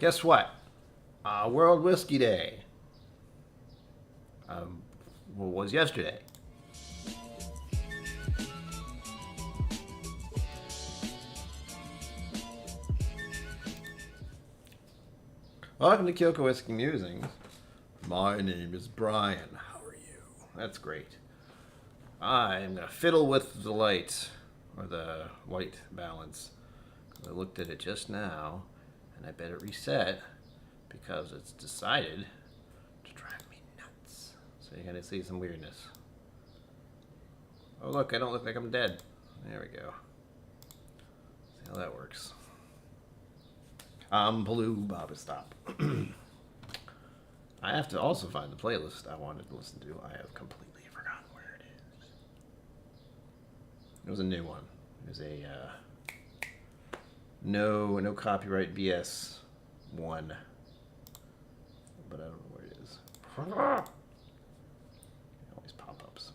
Guess what? World Whiskey Day. What was yesterday? Welcome to KillCo Whiskey Musings. My name is Brian. How are you? That's great. I am going to fiddle with the light, or the white balance. I looked at it just now, and I bet it reset because it's decided to drive me nuts. So you're going to see some weirdness. Oh look, I don't look like I'm dead. There we go. See how that works. Blue Baba Stop. I have to also find the playlist I wanted to listen to. I have completely forgotten where it is. It was a new one. It was a no copyright BS one, but I don't know where it is. Always pop-ups.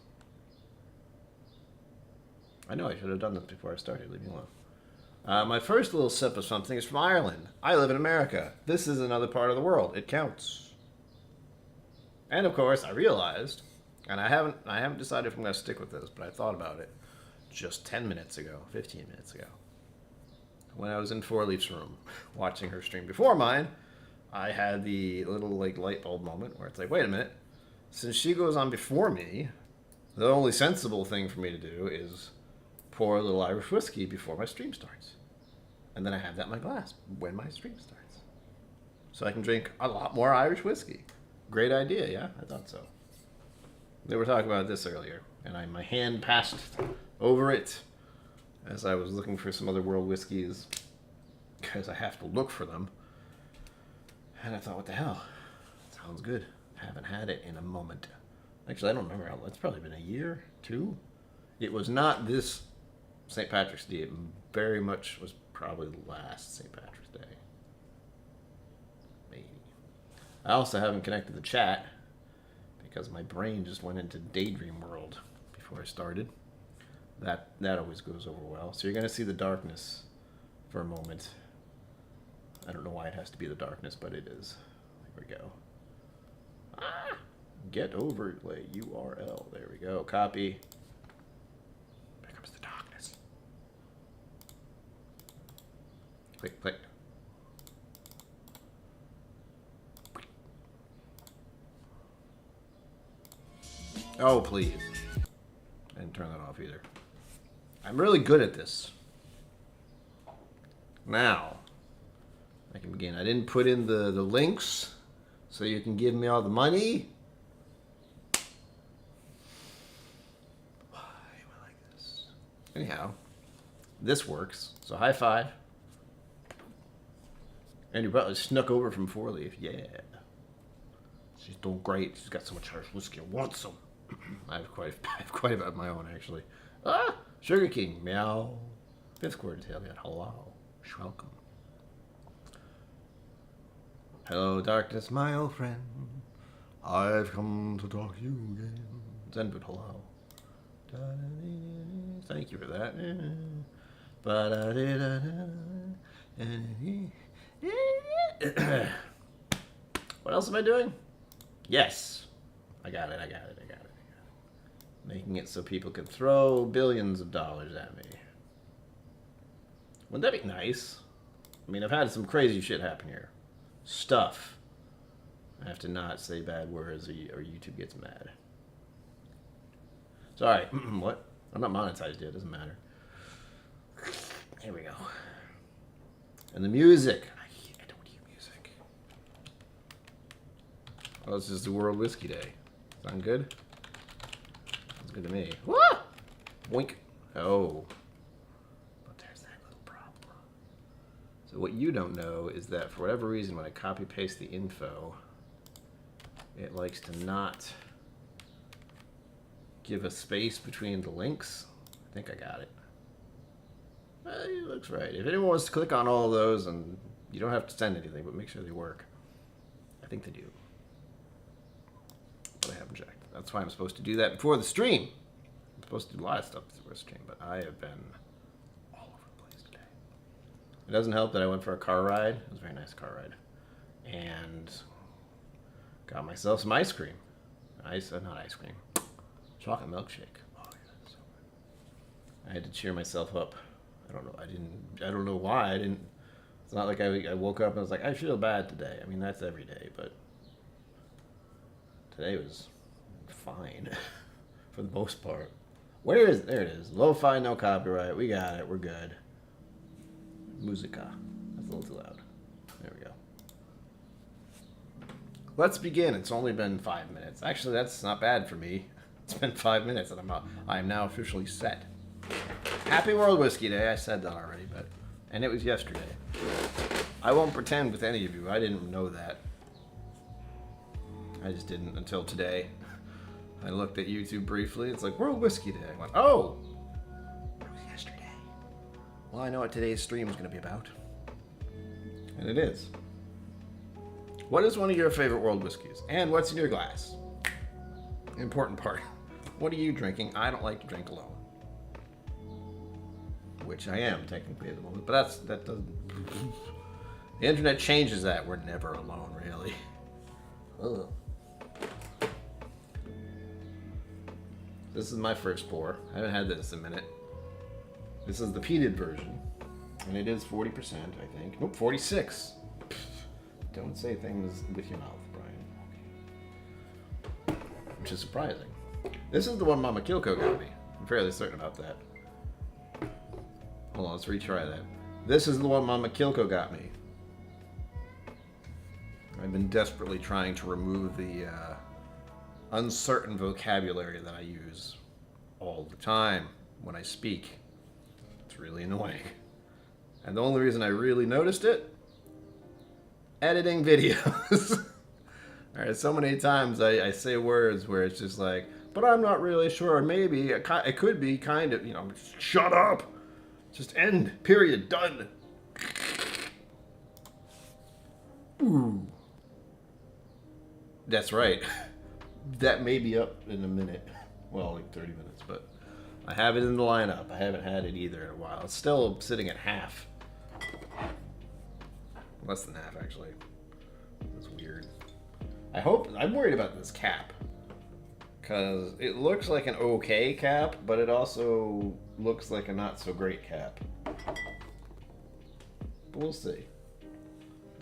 I know I should have done this before I started. Leave me alone. My first little sip of something is from Ireland. I live in America. This is another part of the world. It counts. And of course, I realized, and I haven't decided if I'm going to stick with this, but I thought about it just 10 minutes ago, 15 minutes ago, when I was in Four Leaf's room watching her stream before mine. I had the little light bulb moment where it's like, wait a minute, since she goes on before me, the only sensible thing for me to do is pour a little Irish whiskey before my stream starts. And then I have that in my glass when my stream starts. So I can drink a lot more Irish whiskey. Great idea, yeah? I thought so. They were talking about this earlier, and my hand passed over it as I was looking for some other world whiskeys, because I have to look for them. And I thought, what the hell? Sounds good. Haven't had it in a moment. Actually, I don't remember how long. It's probably been a year, 2. It was not this St. Patrick's Day. It very much was probably the last St. Patrick's Day. Maybe. I also haven't connected the chat because my brain just went into daydream world before I started. That always goes over well. So you're going to see the darkness for a moment. I don't know why it has to be the darkness, but it is. There we go. Get overlay URL. There we go. Copy. There comes the darkness. Click, click. Oh, please. I didn't turn that off either. I'm really good at this. Now, I can begin. I didn't put in the links so you can give me all the money. Why am I like this? Anyhow, this works. So high five. And you probably snuck over from Four Leaf. Yeah. She's doing great. She's got so much Irish whiskey. I want some. I have quite a bit of my own, actually. Sugar King. Meow. Fifth quarter tail. Hello. Welcome. Hello, darkness, my old friend. I've come to talk to you again. Zenwood, hello. Thank you for that. What else am I doing? Yes. I got it. Making it so people can throw billions of dollars at me. Wouldn't that be nice? I mean, I've had some crazy shit happen here. Stuff. I have to not say bad words or YouTube gets mad. Sorry. What? I'm not monetized yet. Doesn't matter. Here we go. And the music. I don't hear music. Oh, this is the World Whiskey Day. Sound good? Sounds good to me. Woo! Boink. Oh. But there's that little problem. So what you don't know is that for whatever reason, when I copy paste the info, it likes to not give a space between the links. I think I got it. It looks right. If anyone wants to click on all of those, and you don't have to send anything, but make sure they work. I think they do. But I haven't checked. That's why I'm supposed to do that before the stream. I'm supposed to do a lot of stuff before the stream, but I have been all over the place today. It doesn't help that I went for a car ride. It was a very nice car ride. and got myself some ice cream. Not ice cream. Chocolate milkshake. Oh, yeah, that's so good. I had to cheer myself up. I don't know why. It's not like I woke up and I was like, I feel bad today. I mean, that's every day, but today was fine for the most part. There it is. Lo-fi, no copyright. We got it. We're good. Musica. That's a little too loud. There we go. Let's begin. It's only been 5 minutes. Actually, that's not bad for me. It's been 5 minutes and I am now officially set. Happy World Whiskey Day. I said that already, and it was yesterday. I won't pretend with any of you. I didn't know that. I just didn't until today. I looked at YouTube briefly. It's like World Whiskey Day. I went, oh, it was yesterday. Well, I know what today's stream is going to be about. And it is. What is one of your favorite world whiskeys? And what's in your glass? Important part. What are you drinking? I don't like to drink alone. Which I am technically at the moment, but that doesn't. The internet changes that. We're never alone, really. Ugh. This is my first pour. I haven't had this in a minute. This is the peated version, and it is 40%, I think. Nope, 46. Don't say things with your mouth, Brian. Which is surprising. This is the one Mama KillCo got me. I'm fairly certain about that. Hold on, let's retry that. This is the one Mama KillCo got me. I've been desperately trying to remove the uncertain vocabulary that I use all the time when I speak. It's really annoying. And the only reason I really noticed it, editing videos. Alright, so many times I say words where it's just like, but I'm not really sure, maybe, it could be kind of, shut up! Just end, period, done. Ooh. That's right. That may be up in a minute. Well, like 30 minutes, but I have it in the lineup. I haven't had it either in a while. It's still sitting at half. Less than half, actually. That's weird. I'm worried about this cap. Because it looks like an okay cap, but it also looks like a not so great cap. But we'll see.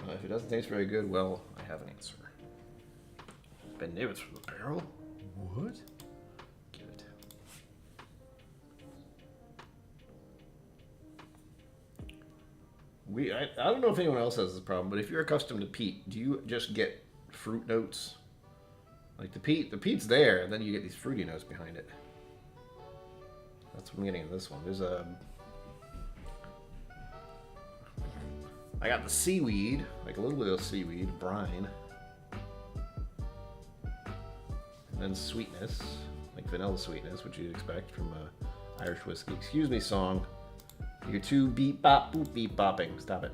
If it doesn't taste very good, well, I have an answer. Ben Davis from the barrel? What? Give it. I don't know if anyone else has this problem, but if you're accustomed to peat, do you just get fruit notes? Like the peat's there, and then you get these fruity notes behind it. That's what I'm getting in this one. There's I got the seaweed, like a little bit of seaweed, brine. And then sweetness, like vanilla sweetness, which you'd expect from Irish whiskey. Excuse me, song. You're too beep bop boop beep bopping. Stop it.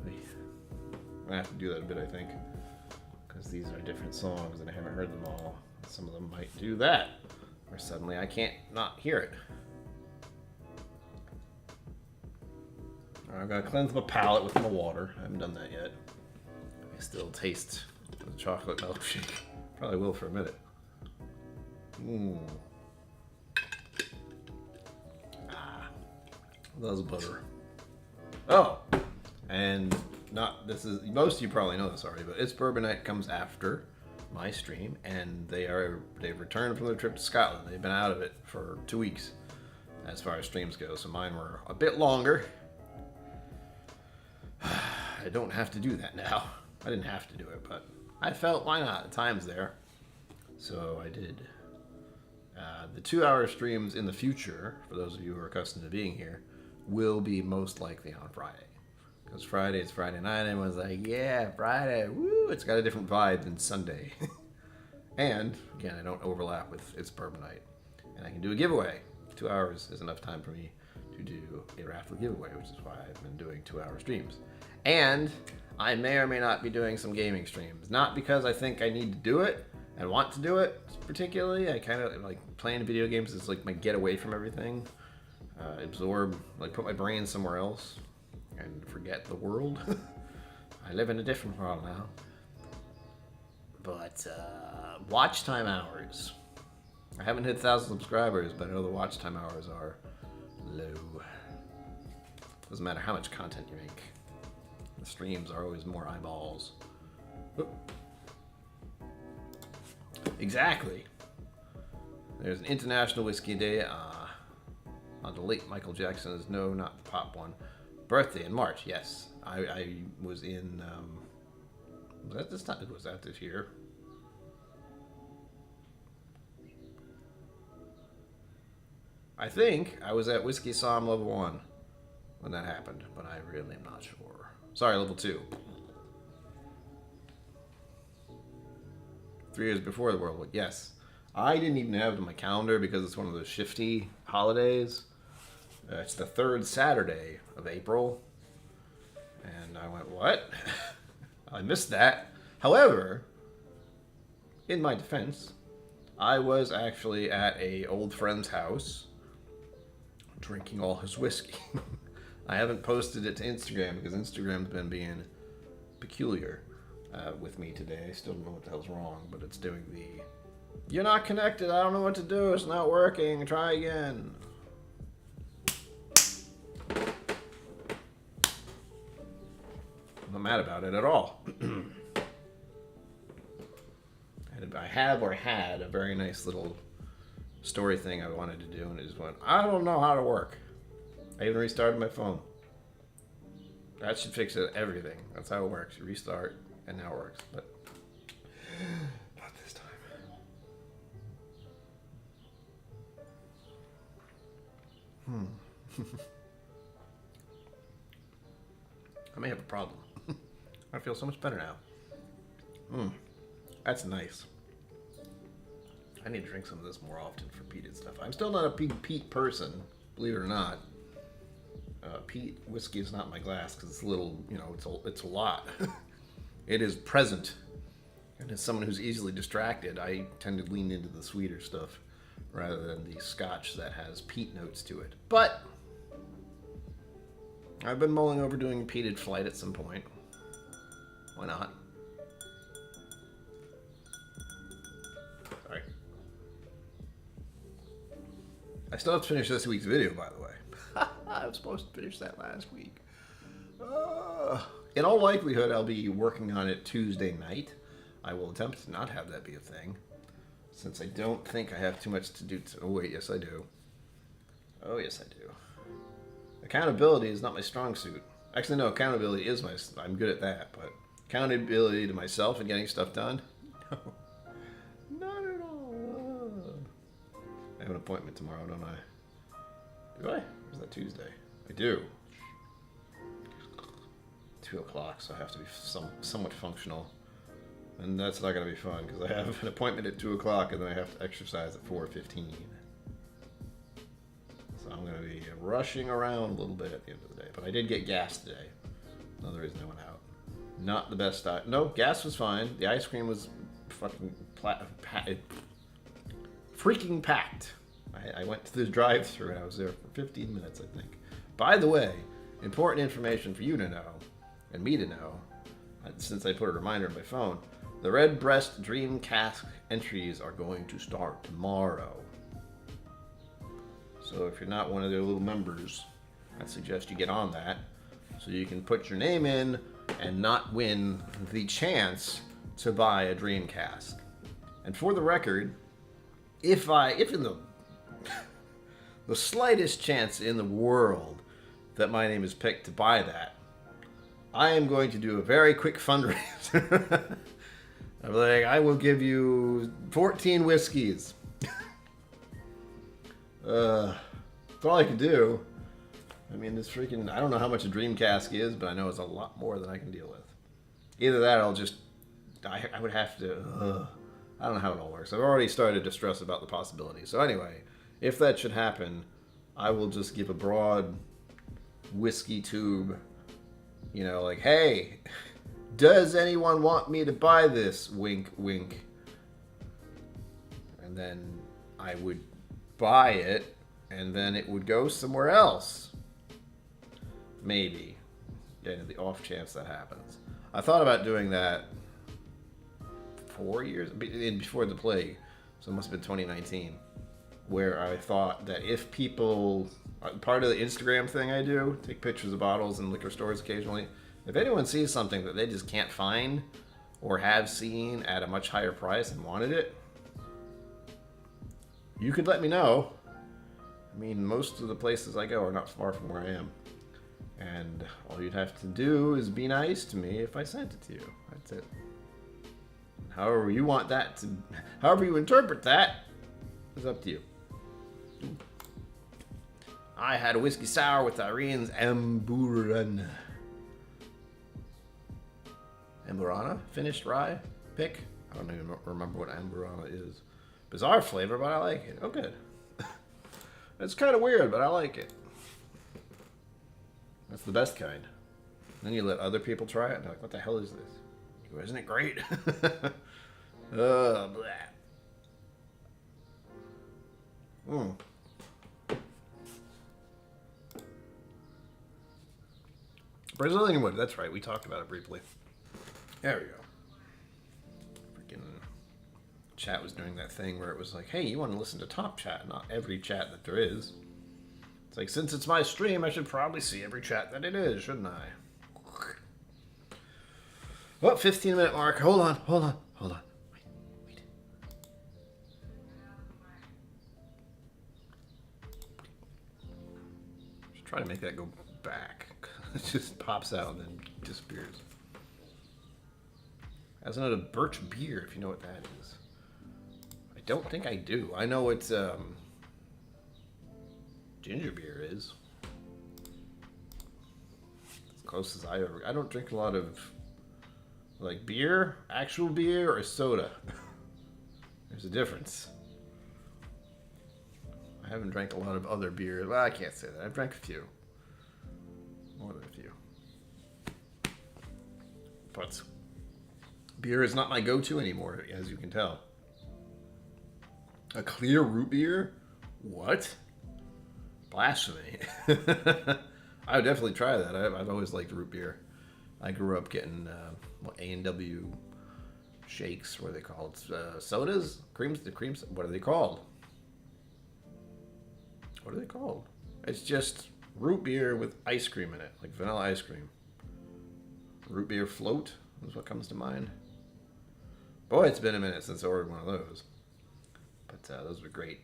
I'm gonna have to do that a bit, I think. Because these are different songs and I haven't heard them all. Some of them might do that. Or suddenly I can't not hear it. Alright, I'm gonna cleanse my palate with my water. I haven't done that yet. I still taste the chocolate milkshake. Probably will for a minute. That was butter. Oh! And most of you probably know this already, but It's Bourbon Night comes after my stream, and they've returned from their trip to Scotland. They've been out of it for 2 weeks as far as streams go, so mine were a bit longer. I don't have to do that now. I didn't have to do it, but I felt, why not? The time's there. So I did. The 2-hour streams in the future, for those of you who are accustomed to being here, will be most likely on Friday. Because Friday is Friday night, and everyone's like, yeah, Friday, woo! It's got a different vibe than Sunday. And, again, I don't overlap with It's Bourbon Night. And I can do a giveaway. 2 hours is enough time for me to do a raffle giveaway, which is why I've been doing 2-hour streams. And I may or may not be doing some gaming streams. Not because I think I need to do it and want to do it particularly. I kind of like playing video games is like my get away from everything. Absorb, like put my brain somewhere else and forget the world. I live in a different world now. But, watch time hours. I haven't hit 1,000 subscribers, but I know the watch time hours are low. Doesn't matter how much content you make. The streams are always more eyeballs. Oop. Exactly. There's an International Whiskey Day on the late Michael Jackson's, no, not the pop one, birthday in March. Yes, I was in. Was that this time? Was that this year? I think I was at Whiskey Somm level 1 when that happened, but I really am not sure. Sorry, level 2. 3 years before the World War. Yes. I didn't even have it on my calendar because it's one of those shifty holidays. It's the 3rd Saturday of April. And I went, what? I missed that. However, in my defense, I was actually at a old friend's house drinking all his whiskey. I haven't posted it to Instagram because Instagram's been being peculiar with me today. I still don't know what the hell's wrong, but it's doing the, you're not connected, I don't know what to do, it's not working, try again. I'm not mad about it at all. And I have or had a very nice little story thing I wanted to do, and it just went, I don't know how to work. I even restarted my phone. That should fix it, everything. That's how it works. You restart, and now it works. But not this time. I may have a problem. I feel so much better now. That's nice. I need to drink some of this more often for peated stuff. I'm still not a big peat person, believe it or not. Peat whiskey is not my glass because it's a little, you know, it's a lot. It is present. And as someone who's easily distracted, I tend to lean into the sweeter stuff rather than the Scotch that has peat notes to it. But I've been mulling over doing a peated flight at some point. Why not? Sorry. I still have to finish this week's video, by the way. I was supposed to finish that last week. In all likelihood, I'll be working on it Tuesday night. I will attempt to not have that be a thing, since I don't think I have too much to do. Oh wait, yes I do. Oh yes I do. Accountability is not my strong suit. Actually, no, accountability is my. I'm good at that, but accountability to myself and getting stuff done, no, not at all. I have an appointment tomorrow, don't I? Do I? Or is that Tuesday? I do. 2 o'clock, so I have to be somewhat functional. And that's not going to be fun, because I have an appointment at 2 o'clock, and then I have to exercise at 4:15. So I'm going to be rushing around a little bit at the end of the day. But I did get gas today. Another reason I went out. Not the best. No, gas was fine. The ice cream was fucking freaking packed. I went to the drive-thru and I was there for 15 minutes, I think. By the way, important information for you to know, and me to know, since I put a reminder on my phone, the Redbreast Dream Cask entries are going to start tomorrow. So if you're not one of their little members, I suggest you get on that so you can put your name in and not win the chance to buy a Dream Cask. And for the record, if in the slightest chance in the world that my name is picked to buy that, I am going to do a very quick fundraiser. I'm like, I will give you 14 whiskeys. That's all I can do. I mean, this freaking, I don't know how much a Dream Cask is, but I know it's a lot more than I can deal with. Either that, I'll just, I would have to, I don't know how it all works. I've already started to stress about the possibility. So anyway, if that should happen, I will just give a broad whiskey tube, you know, like, hey, does anyone want me to buy this? Wink, wink. And then I would buy it, and then it would go somewhere else. Maybe. Yeah, the off chance that happens. I thought about doing that 4 years before the plague, so it must have been 2019, where I thought that if people, part of the Instagram thing I do, take pictures of bottles in liquor stores occasionally, if anyone sees something that they just can't find or have seen at a much higher price and wanted it, you could let me know. I mean, most of the places I go are not far from where I am. And all you'd have to do is be nice to me if I sent it to you. That's it. However you want that to, however you interpret that, is up to you. I had a whiskey sour with Irene's Amburana. Amburana? Finished rye pick? I don't even remember what Amburana is. Bizarre flavor, but I like it. Oh, good. It's kind of weird, but I like it. That's the best kind. Then you let other people try it, and they're like, what the hell is this? Isn't it great? Blah. Brazilian wood, that's right. We talked about it briefly. There we go. Freaking chat was doing that thing where it was like, hey, you want to listen to Top Chat, not every chat that there is. It's like, since it's my stream, I should probably see every chat that it is, shouldn't I? Well, 15-minute mark. Hold on. Wait. Just try to make that go back. It just pops out and then disappears. That's another birch beer, if you know what that is. I don't think I do. I know it's ginger beer is. As close as I don't drink a lot of like beer, actual beer, or soda. There's a difference. I haven't drank a lot of other beer. Well, I can't say that. I've drank a few. More than a few. But beer is not my go-to anymore, as you can tell. A clear root beer? What? Blasphemy. I would definitely try that. I've always liked root beer. I grew up getting A&W shakes, what are they called? Sodas? Creams? The creams? What are they called? What are they called? It's just root beer with ice cream in it, like vanilla ice cream. Root beer float is what comes to mind. Boy, it's been a minute since I ordered one of those. But those were great.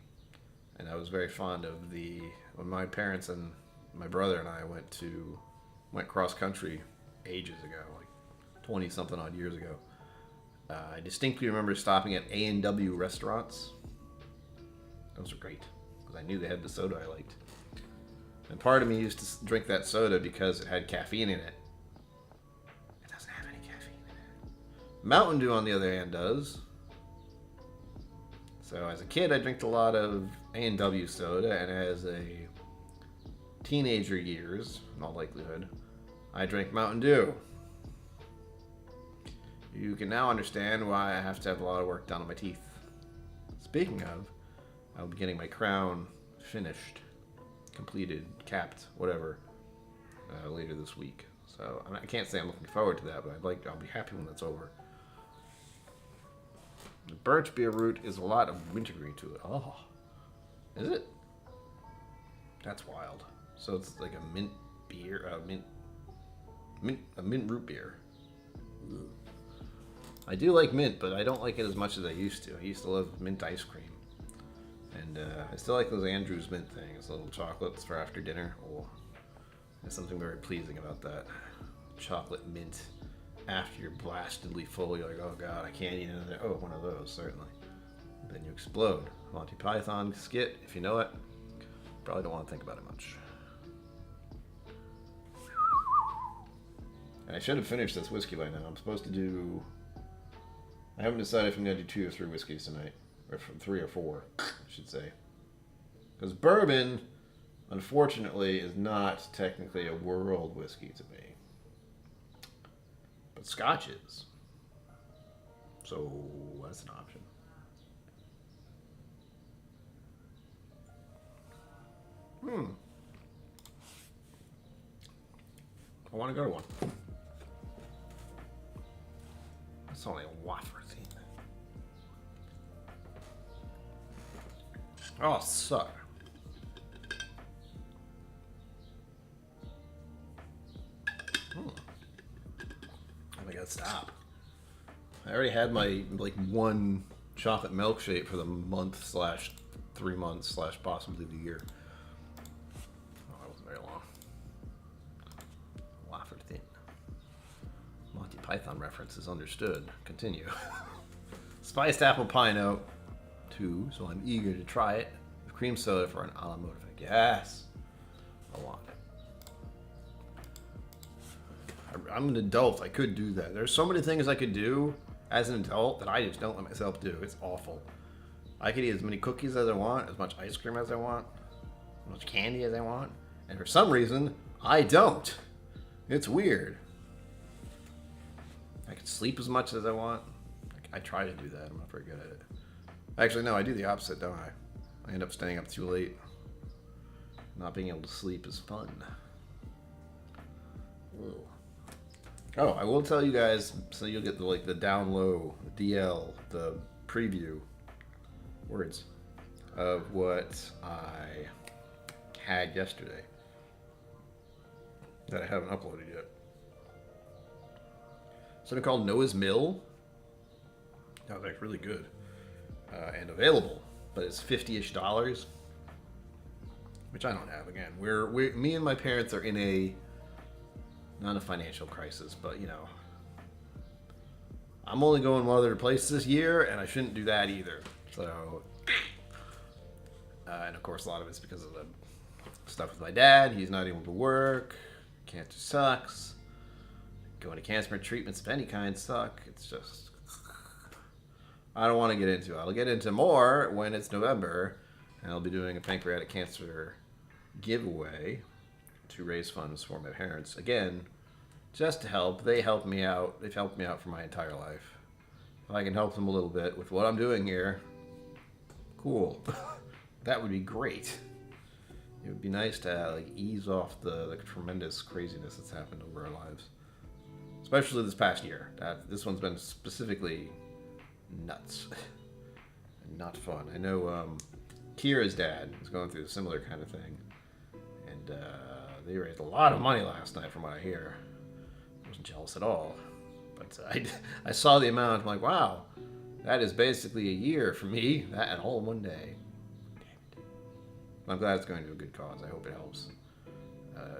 And I was very fond of when my parents and my brother and I went cross country ages ago, like 20 something odd years ago. I distinctly remember stopping at A&W restaurants. Those were great because I knew they had the soda I liked. And part of me used to drink that soda because it had caffeine in it. It doesn't have any caffeine in it. Mountain Dew, on the other hand, does. So as a kid, I drank a lot of A&W soda, and as a teenager years, in all likelihood, I drank Mountain Dew. You can now understand why I have to have a lot of work done on my teeth. Speaking of, I'll be getting my crown finished, completed, capped, whatever, later this week. So I can't say I'm looking forward to that, but I'll be happy when that's over. The birch beer root is a lot of wintergreen to it. Oh, is it? That's wild. So it's like a mint beer, a mint root beer. Ugh. I do like mint, but I don't like it as much as I used to. I used to love mint ice cream. And I still like those Andrew's mint things, little chocolates for after dinner. Oh, there's something very pleasing about that. Chocolate mint after you're blastedly full. You're like, oh god, I can't eat another. Oh, one of those, certainly. And then you explode. Monty Python skit, if you know it. Probably don't want to think about it much. And I should have finished this whiskey by now. I'm supposed to do... I haven't decided if I'm going to do 2 or 3 whiskeys tonight. Or from 3 or 4, I should say. Because bourbon, unfortunately, is not technically a world whiskey to me. But Scotch is. So that's an option. I want to go to one. It's only a wafer thing. Oh, suck. I gotta stop. I already had my like one chocolate milkshake for the month slash 3 months slash possibly the year. Oh, that wasn't very long. Wafer thin. Monty Python references understood. Continue. Spiced apple pie note 2, so I'm eager to try it. With cream soda for an a la mode effect. Yes, I want it. I'm an adult. I could do that. There's so many things I could do as an adult that I just don't let myself do. It's awful. I could eat as many cookies as I want, as much ice cream as I want, as much candy as I want, and for some reason, I don't. It's weird. I can sleep as much as I want. I try to do that. I'm not very good at it. Actually, no, I do the opposite, don't I? I end up staying up too late. Not being able to sleep is fun. Ugh. Oh, I will tell you guys, so you'll get the down low, the DL, the preview words of what I had yesterday that I haven't uploaded yet. Something called Noah's Mill. That was like really good and available, but it's $50-ish, which I don't have. Again, me and my parents are in a not a financial crisis, but you know, I'm only going one other place this year, and I shouldn't do that either. So, and of course, a lot of it's because of the stuff with my dad. He's not able to work. Cancer sucks. Going to cancer treatments of any kind suck. It's just, I don't want to get into it. I'll get into more when it's November, and I'll be doing a pancreatic cancer giveaway to raise funds for my parents. Again, just to help. They help me out. They've helped me out for my entire life. If I can help them a little bit with what I'm doing here, cool. That would be great. It would be nice to like ease off the tremendous craziness that's happened over our lives. Especially this past year. This one's been specifically nuts. And not fun. I know Kira's dad is going through a similar kind of thing. And they raised a lot of money last night from what I hear. I wasn't jealous at all. But I saw the amount. I'm like, wow, that is basically a year for me. That and all in one day. Damn it. I'm glad it's going to a good cause. I hope it helps.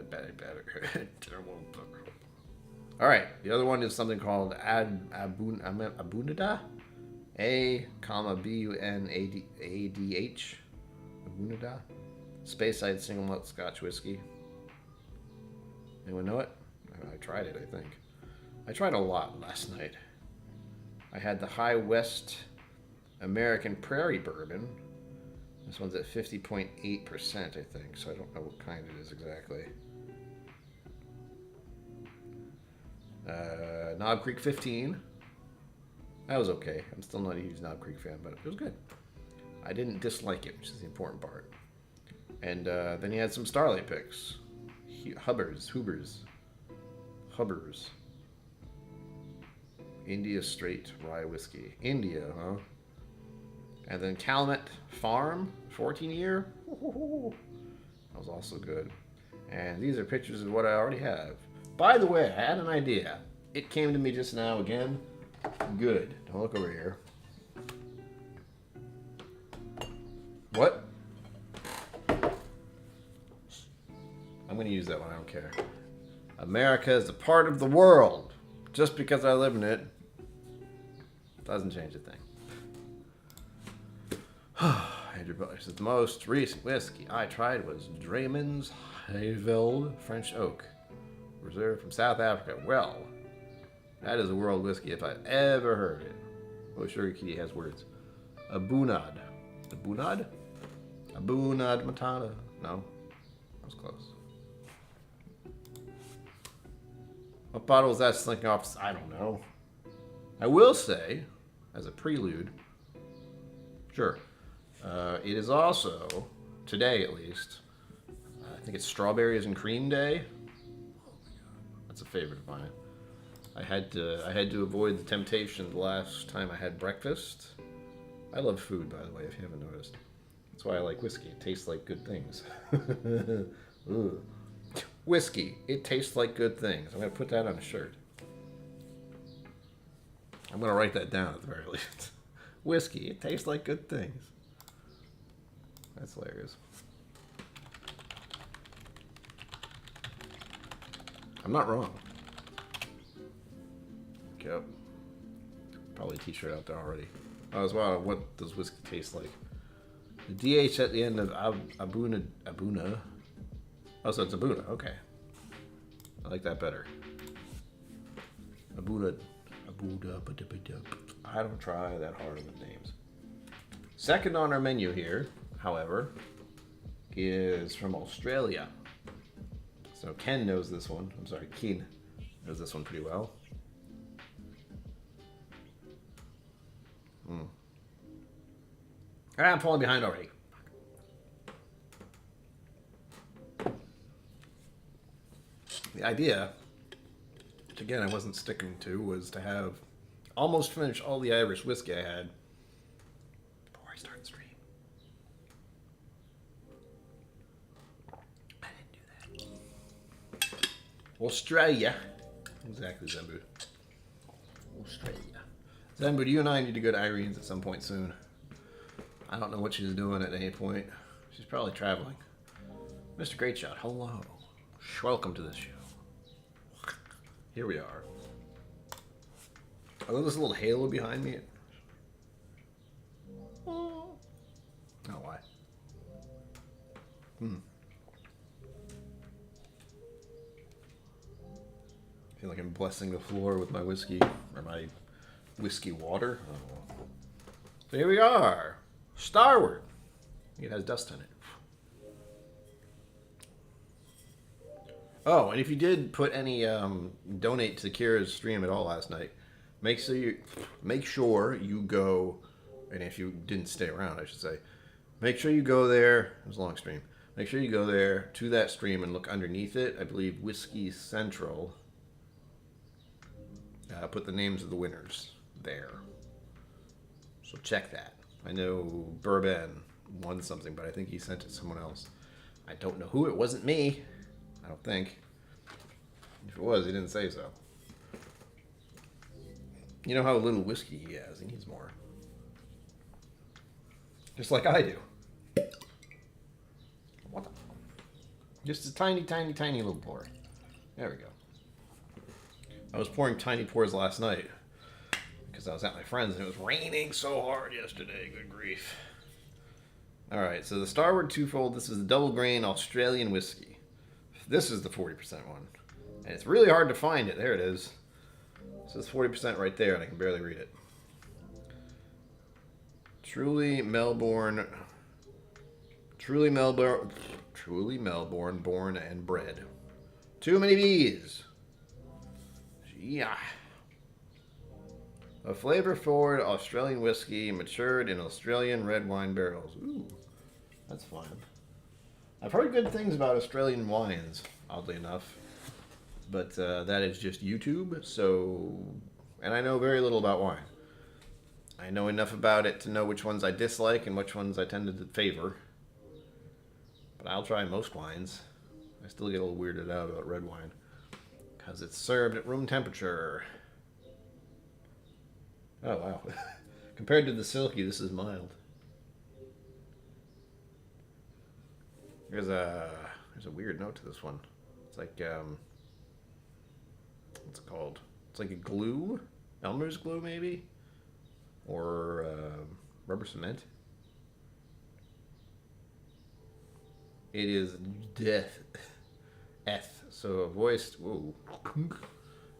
Better. All right. The other one is something called Abunada. A,B-U-N-A-D-H. Abunada. Speyside single malt Scotch whiskey. Anyone know it? I tried it, I think. I tried a lot last night. I had the High West American Prairie Bourbon. This one's at 50.8%, I think, so I don't know what kind it is exactly. Knob Creek 15. That was okay. I'm still not a huge Knob Creek fan, but it was good. I didn't dislike it, which is the important part. And then you had some Starlight picks. Hubbers. India Straight Rye Whiskey. India, huh? And then Calumet Farm, 14 year. That was also good. And these are pictures of what I already have. By the way, I had an idea. It came to me just now again. Good. Don't look over here. What? I'm going to use that one. I don't care. America is a part of the world. Just because I live in it doesn't change a thing. Andrew Butler says the most recent whiskey I tried was Drayman's Hayveld French Oak, reserved from South Africa. Well, that is a world whiskey if I've ever heard it. Oh, Sugar Kitty has words. Abunad. Abunad Matana. No, that was close. What bottle was that slinking off? I don't know. I will say, as a prelude, sure, it is also, today at least, I think it's Strawberries and Cream Day. Oh my god, that's a favorite of mine. I had to avoid the temptation the last time I had breakfast. I love food, by the way, if you haven't noticed. That's why I like whiskey. It tastes like good things. Whiskey. It tastes like good things. I'm going to put that on a shirt. I'm going to write that down at the very least. Whiskey. It tastes like good things. That's hilarious. I'm not wrong. Yep. Probably a t-shirt out there already. I was wondering, what does whiskey taste like? The DH at the end of Abuna. Oh, so it's Abuna. Okay. I like that better. Abuna. I don't try that hard with names. Second on our menu here, however, is from Australia. So Ken knows this one. I'm sorry, Keen knows this one pretty well. I'm falling behind already. The idea, which again I wasn't sticking to, was to have almost finish all the Irish whiskey I had before I start the stream. I didn't do that. Australia. Exactly, Zembu. Australia. Zembu, you and I need to go to Irene's at some point soon. I don't know what she's doing at any point. She's probably traveling. Mr. Greatshot, hello. Welcome to this show. Here we are. I love this little halo behind me. Oh, why? I feel like I'm blessing the floor with my whiskey, or my whiskey water. Oh. So here we are. Starward. It has dust on it. Oh, and if you did put any donate to Kira's stream at all last night, make sure you go, and if you didn't stay around, I should say, make sure you go there. It was a long stream. Make sure you go there to that stream and look underneath it. I believe Whiskey Central put the names of the winners there. So check that. I know Bourbon won something, but I think he sent it to someone else. I don't know who. It wasn't me. I don't think. If it was, he didn't say so. You know how little whiskey he has. He needs more. Just like I do. What the? Just a tiny, tiny, tiny little pour. There we go. I was pouring tiny pours last night because I was at my friend's and it was raining so hard yesterday. Good grief. All right, so the Starward Twofold. This is the double grain Australian whiskey. This is the 40% one. And it's really hard to find it. There it is. It says 40% right there, and I can barely read it. Truly Melbourne, born and bred. Too many bees. Yeah. A flavor-forward Australian whiskey matured in Australian red wine barrels. Ooh, that's fun. I've heard good things about Australian wines, oddly enough. But that is just YouTube, so... And I know very little about wine. I know enough about it to know which ones I dislike and which ones I tend to favor. But I'll try most wines. I still get a little weirded out about red wine. Because it's served at room temperature. Oh, wow. Compared to the Silky, this is mild. There's a weird note to this one. It's like, what's it called? It's like a glue? Elmer's glue, maybe? Or rubber cement? It is death. F. So voiced. Whoa.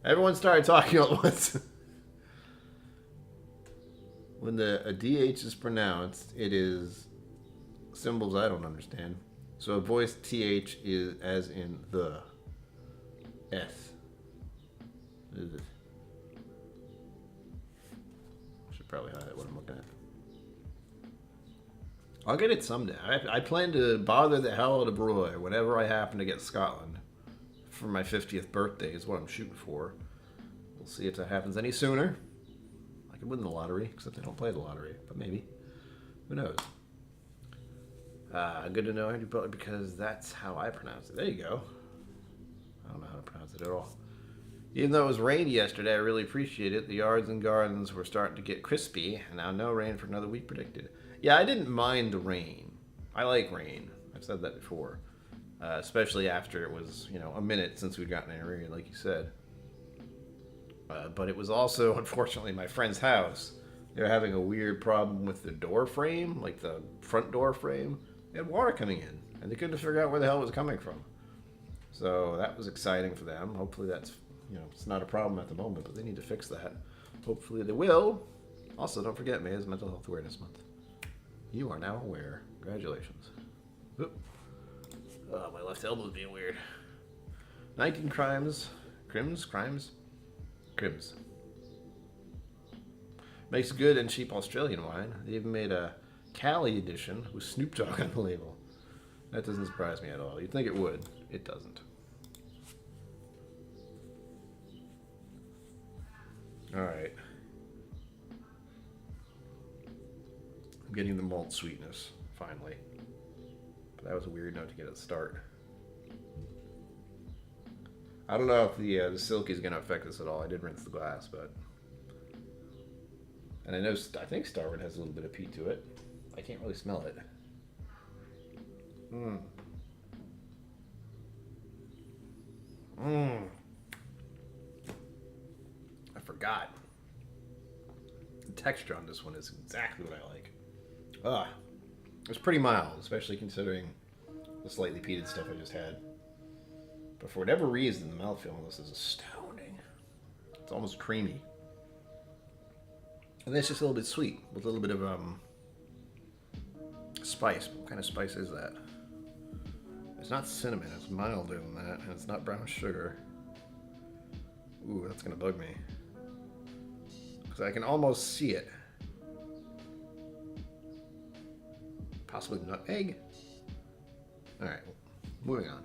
Everyone started talking all at once. When a DH is pronounced, it is symbols I don't understand. So a voiced TH is as in the. S. Should probably highlight what I'm looking at. I'll get it someday. I plan to bother the hell out of Roy whenever I happen to get Scotland for my 50th birthday is what I'm shooting for. We'll see if that happens any sooner. I could win the lottery, except I don't play the lottery, but maybe. Who knows? Good to know, Andy Butler, because that's how I pronounce it. There you go. I don't know how to pronounce it at all. Even though it was rainy yesterday, I really appreciate it. The yards and gardens were starting to get crispy, and now no rain for another week predicted. Yeah, I didn't mind the rain. I like rain. I've said that before. Especially after it was, a minute since we'd gotten any rain, like you said. But it was also, unfortunately, my friend's house. They were having a weird problem with the door frame, like the front door frame. They had water coming in, and they couldn't figure out where the hell it was coming from. So that was exciting for them. Hopefully that's, it's not a problem at the moment, but they need to fix that. Hopefully they will. Also, don't forget, May is Mental Health Awareness Month. You are now aware. Congratulations. Oop. Oh, my left elbow's being weird. 19 crimes. Crims. Makes good and cheap Australian wine. They even made a Cali edition with Snoop Dogg on the label. That doesn't surprise me at all. You'd think it would. It doesn't. Alright. I'm getting the malt sweetness, finally. But that was a weird note to get at the start. I don't know if the silky is going to affect this at all. I did rinse the glass, but... And I think Starward has a little bit of peat to it. I can't really smell it. I forgot. The texture on this one is exactly what I like. It's pretty mild, especially considering the slightly peated stuff I just had. But for whatever reason, the mouthfeel on this is astounding. It's almost creamy. And then it's just a little bit sweet, with a little bit of spice. What kind of spice is that? It's not cinnamon, it's milder than that, and it's not brown sugar. Ooh, that's gonna bug me. Because I can almost see it. Possibly nutmeg? Alright, moving on.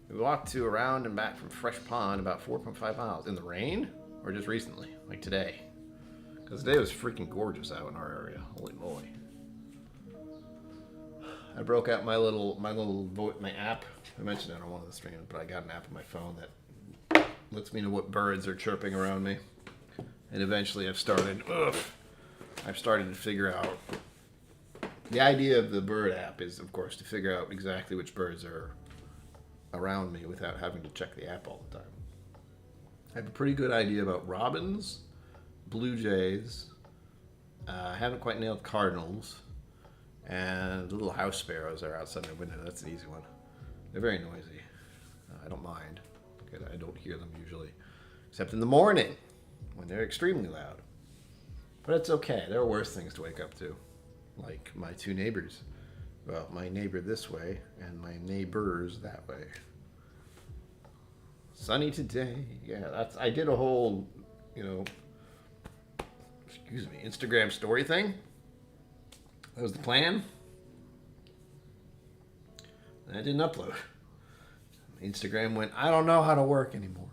We walked to around and back from Fresh Pond about 4.5 miles. In the rain? Or just recently? Like today? Because today was freaking gorgeous out in our area. Holy moly. I broke out my app. I mentioned it on one of the streams, but I got an app on my phone that lets me know what birds are chirping around me. And eventually I've started to figure out. The idea of the bird app is, of course, to figure out exactly which birds are around me without having to check the app all the time. I have a pretty good idea about robins, blue jays, I haven't quite nailed cardinals, and little house sparrows are outside my window. That's an easy one. They're very noisy. I don't mind. I don't hear them usually, except in the morning when they're extremely loud. But it's okay. There are worse things to wake up to, like my two neighbors. Well, my neighbor this way and my neighbors that way. Sunny today. Yeah, I did a whole, Instagram story thing. That was the plan. And I didn't upload. Instagram went, I don't know how to work anymore.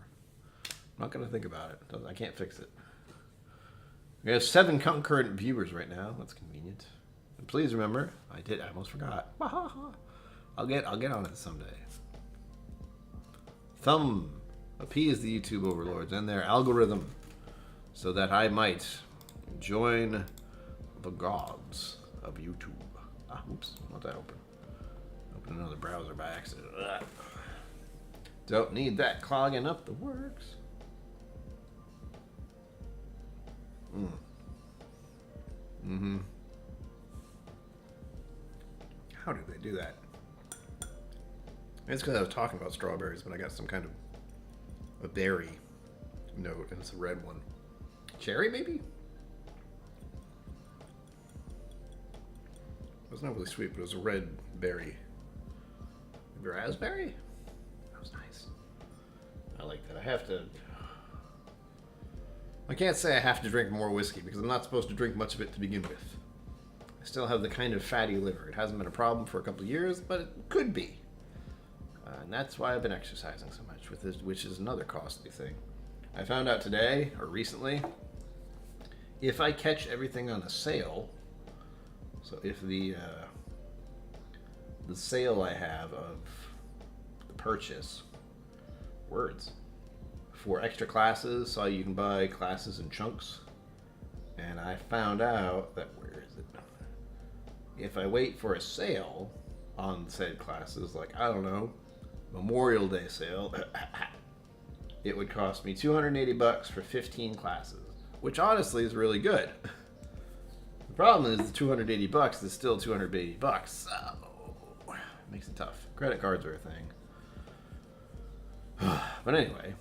I'm not going to think about it. I can't fix it. We have 7 concurrent viewers right now. That's convenient. And please remember, I almost forgot. I'll get on it someday. Appease the YouTube overlords and their algorithm so that I might join the gods of YouTube. Oops, not that open. Open another browser by accident. Don't need that clogging up the works. How did they do that? It's because I was talking about strawberries, but I got some kind of a berry note, and it's a red one. Cherry, maybe? It was not really sweet, but it was a red berry. Maybe raspberry? That was nice. I like that. I can't say I have to drink more whiskey because I'm not supposed to drink much of it to begin with. I still have the kind of fatty liver. It hasn't been a problem for a couple of years, but it could be. And that's why I've been exercising so much, which is another costly thing. I found out today, or recently, if I catch everything on a sale, so if the sale I have of the purchase, words, for extra classes, so you can buy classes in chunks, and I found out that, where is it? If I wait for a sale on said classes, like, I don't know, Memorial Day sale, it would cost me $280 for 15 classes, which honestly is really good. The problem is the $280 is still $280, so it makes it tough. Credit cards are a thing. But anyway,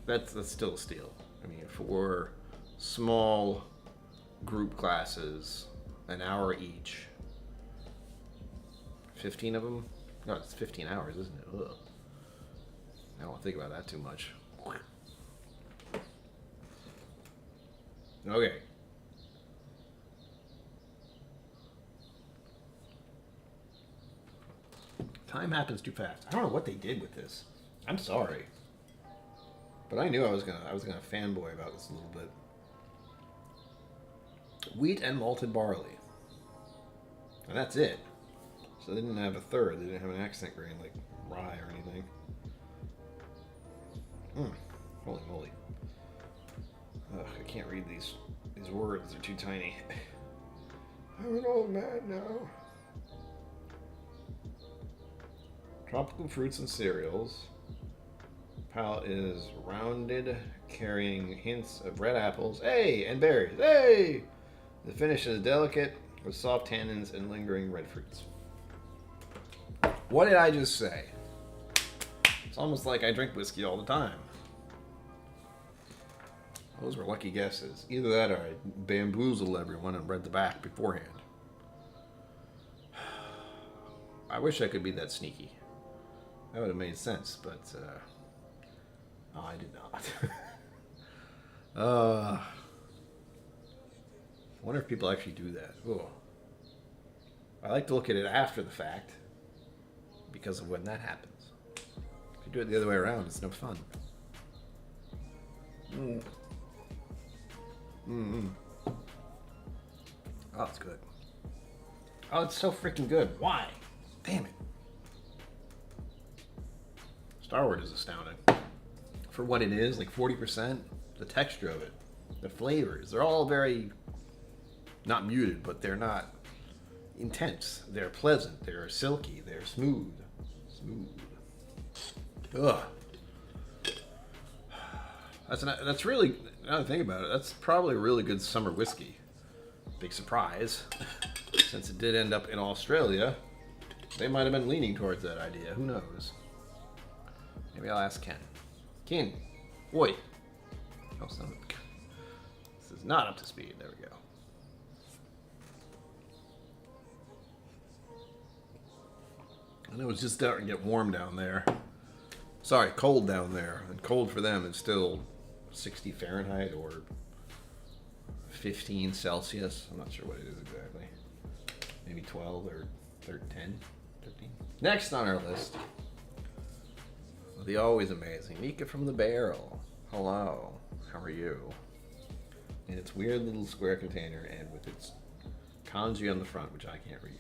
that's still a steal. I mean, for small group classes, an hour each, 15 of them. No, it's 15 hours, isn't it? Ugh. I don't think about that too much. Okay. Time happens too fast. I don't know what they did with this. I'm sorry, but I knew I was gonna fanboy about this a little bit. Wheat and malted barley, and that's it. So they didn't have a third. They didn't have an accent grain like rye or anything. Holy moly! Ugh, I can't read these words. They're too tiny. I'm an old man now. Tropical fruits and cereals. Palate is rounded, carrying hints of red apples, hey, and berries, hey! The finish is delicate, with soft tannins and lingering red fruits. What did I just say? It's almost like I drink whiskey all the time. Those were lucky guesses. Either that or I bamboozled everyone and read the back beforehand. I wish I could be that sneaky. That would have made sense, but I did not. I wonder if people actually do that. Oh, I like to look at it after the fact because of when that happens. If you do it the other way around, it's no fun. Oh, it's good. Oh, it's so freaking good. Why? Damn it. Starward is astounding. For what it is, like 40%, the texture of it, the flavors, they're all very, not muted, but they're not intense. They're pleasant, they're silky, they're smooth. Ugh. That's really, now that I think about it, that's probably a really good summer whiskey. Big surprise. Since it did end up in Australia, they might have been leaning towards that idea. Who knows? Maybe I'll ask Ken. Ken, oi. Oh, son of a... This is not up to speed. There we go. And it was just starting to get warm down there. Sorry, cold down there. And cold for them is still 60 Fahrenheit or 15 Celsius. I'm not sure what it is exactly. Maybe 12 or 10, 15. Next on our list, the always amazing Nika from the Barrel. Hello, how are you? In its weird little square container and with its kanji on the front, which I can't read.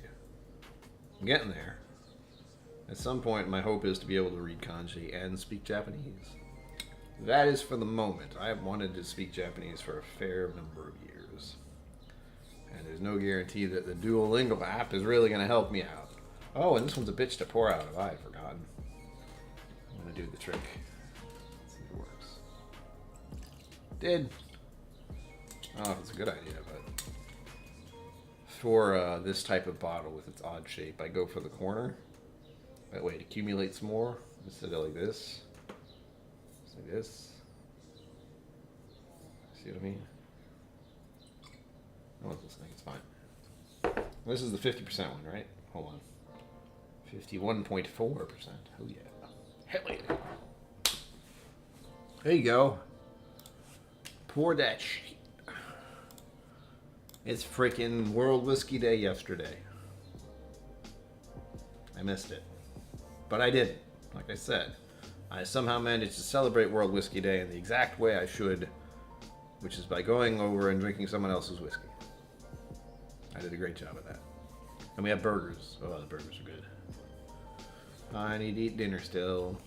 I'm getting there. At some point, my hope is to be able to read kanji and speak Japanese. That is for the moment. I have wanted to speak Japanese for a fair number of years. And there's no guarantee that the Duolingo app is really going to help me out. Oh, and this one's a bitch to pour out of. I had forgotten. I'm going to do the trick. Let's see if it works. Did. Oh, it's a good idea, but for this type of bottle with its odd shape, I go for the corner. That way it accumulates more instead of like this. It's like this. See what I mean? I want this thing, it's fine. This is the 50% one, right? Hold on. 51.4%. Oh yeah. Hell yeah. There you go. Pour that shit. It's freaking World Whiskey Day yesterday. I missed it. But I didn't. Like I said, I somehow managed to celebrate World Whiskey Day in the exact way I should, which is by going over and drinking someone else's whiskey. I did a great job of that. And we have burgers. Oh, the burgers are good. I need to eat dinner still.